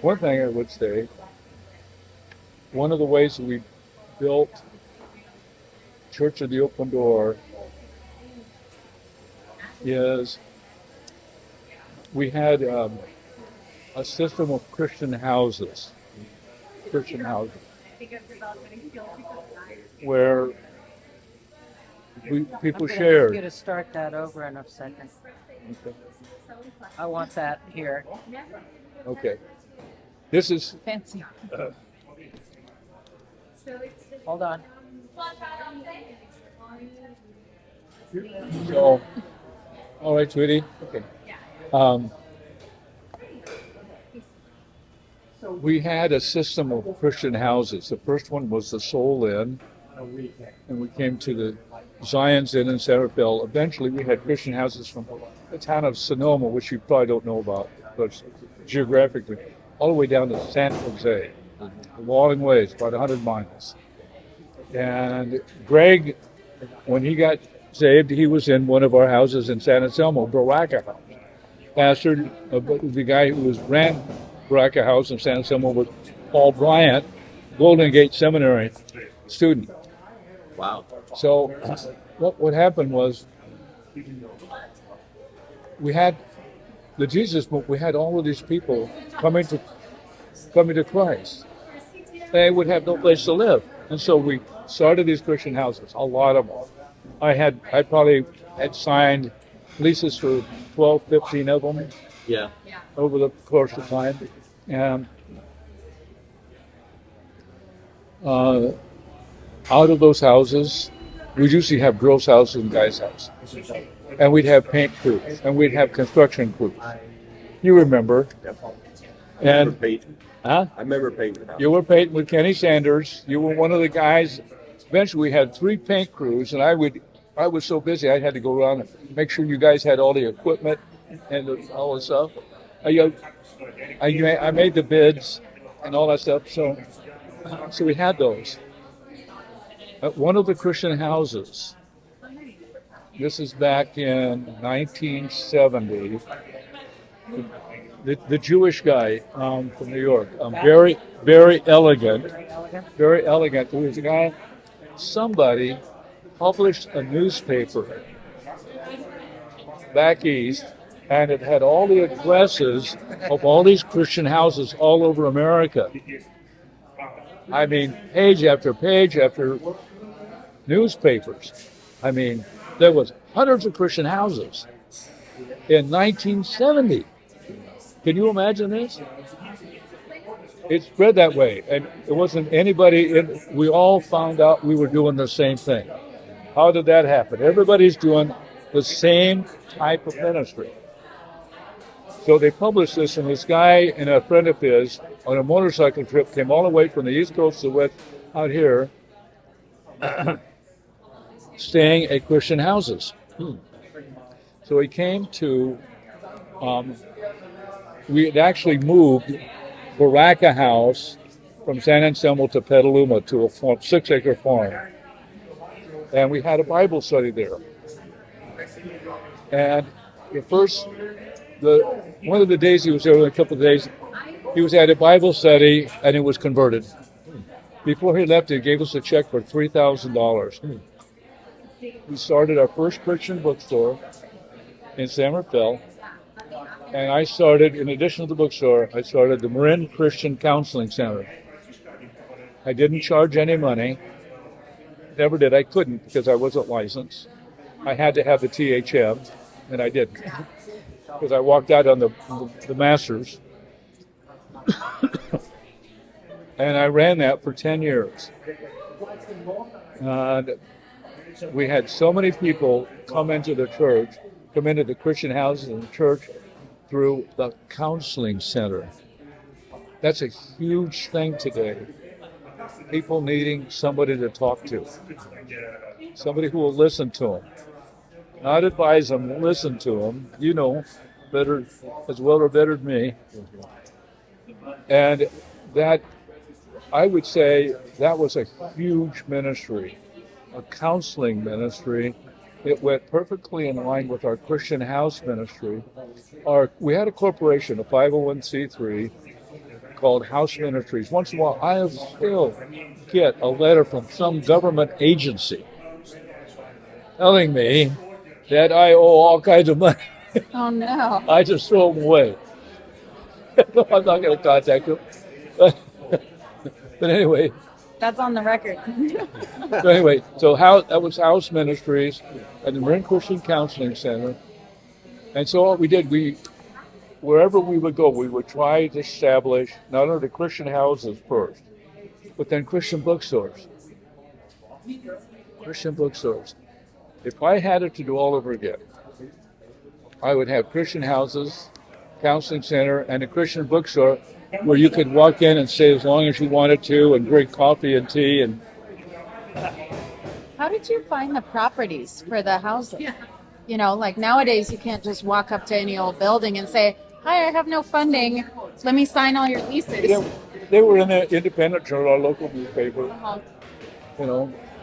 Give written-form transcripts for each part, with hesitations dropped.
One thing I would say, one of the ways that we built Church of the Open Door is we had a system of Christian houses, where I'm people going to ask shared. you to start that over in a second. Okay. I want that here. Okay. This is Fancy. uh, Hold on. so. All right, sweetie. Okay. Um, we had a system of Christian houses. The first one was the Soul Inn, and we came to the Zion's Inn in Centerville. Eventually, we had Christian houses from the town of Sonoma, which you probably don't know about, but geographically, all the way down to San Jose, a long ways, about 100 miles. And Greg, when he got saved, he was in one of our houses in San Anselmo, Baraka House. Pastor, the guy who ran Baraka House in San Anselmo was Paul Bryant, Golden Gate Seminary student. Wow. So what happened was we had the Jesus book. We had all of these people coming to Christ. They would have no place to live, and so we started these Christian houses. A lot of them. I probably had signed leases for 12, 15 of them Yeah. over the course of time, and uh, out of those houses, we'd usually have girls' houses and guys' houses, and we'd have paint crews, and we'd have construction crews. You remember? And Peyton. huh? I remember Peyton. You were painting with Kenny Sanders. You were one of the guys. Eventually, we had 3 paint crews, and I was so busy I had to go around and make sure you guys had all the equipment and all the stuff. I made the bids and all that stuff. So we had those. At one of the Christian houses, this is back in 1970. The Jewish guy from New York, very elegant, very elegant. There was a guy, somebody published a newspaper back east, and it had all the addresses of all these Christian houses all over America. I mean, page after newspapers. I mean, there was hundreds of Christian houses in 1970. Can you imagine this? It spread that way, and it wasn't anybody. We all found out we were doing the same thing. How did that happen? Everybody's doing the same type of ministry. So they published this, and this guy and a friend of his on a motorcycle trip came all the way from the East Coast to West out here, staying at Christian houses. So he came to. We had actually moved Baraka House from San Anselmo to Petaluma to a 6-acre farm. And we had a Bible study there. And one of the days he was there, a couple of days, he was at a Bible study and it was converted. Before he left, he gave us a check for $3,000. We started our first Christian bookstore in San Rafael. And I started, in addition to the bookstore, I started the Marin Christian Counseling Center. I didn't charge any money. Never did. I couldn't because I wasn't licensed. I had to have the THM, and I didn't. Because I walked out on the masters. And I ran that for 10 years. And we had so many people come into the Christian houses in the church, through the counseling center. That's a huge thing today. People needing somebody to talk to, somebody who will listen to them, not advise them, listen to them. You know better, as well or better than me. And that, I would say, that was a huge ministry, a counseling ministry. It went perfectly in line with our Christian house ministry. We had a corporation, a 501c3, called House Ministries. Once in a while, I still get a letter from some government agency telling me that I owe all kinds of money. Oh no. I just throw them away. I'm not going to contact them. But anyway, That's on the record. so that was House Ministries and the Marin Christian Counseling Center. And so what we did, wherever we would go, we would try to establish not only Christian houses first, but then Christian bookstores. Christian bookstores. If I had it to do all over again, I would have Christian houses, counseling center, and a Christian bookstore where you could walk in and stay as long as you wanted to and drink coffee and tea. And How did you find the properties for the houses? You know, like nowadays you can't just walk up to any old building and say, "Hi, I have no funding. Let me sign all your leases." they were in the Independent Journal, our local newspaper,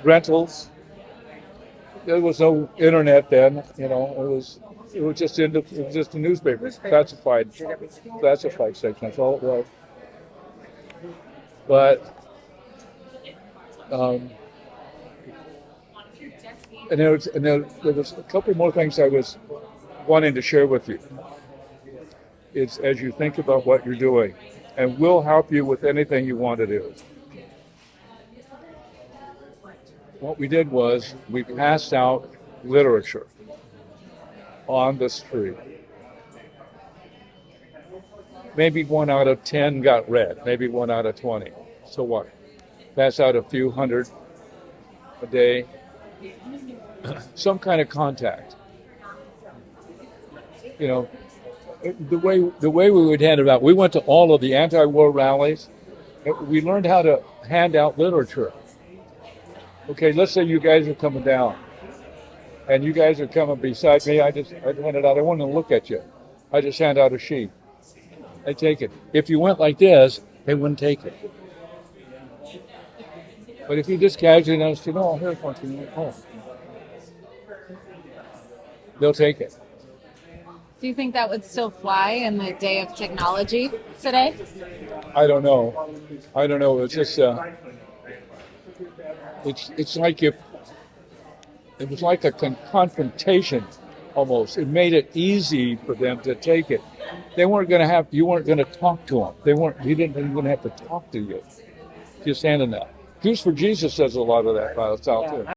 rentals. There was no internet then, it was just a newspaper, classified section. That's all it was. But and there was a couple more things I was wanting to share with you. It's as you think about what you're doing, and we'll help you with anything you want to do. What we did was we passed out literature on the street. Maybe 1 out of 10 got read, maybe 1 out of 20. So what? Pass out a few hundred a day. Some kind of contact. The way we would hand it out, we went to all of the anti-war rallies. We learned how to hand out literature. Okay, let's say you guys are coming down, and you guys are coming beside me. I hand it out. I want to look at you. I just hand out a sheet. They take it. If you went like this, they wouldn't take it. But if you just casually announced, here's one for you. Oh, they'll take it. Do you think that would still fly in the day of technology today? I don't know. It's just it's like if it was like a confrontation almost. It made it easy for them to take it. You weren't going to talk to them. You didn't even have to talk to you. Just handing that. Juice for Jesus says a lot of that out too.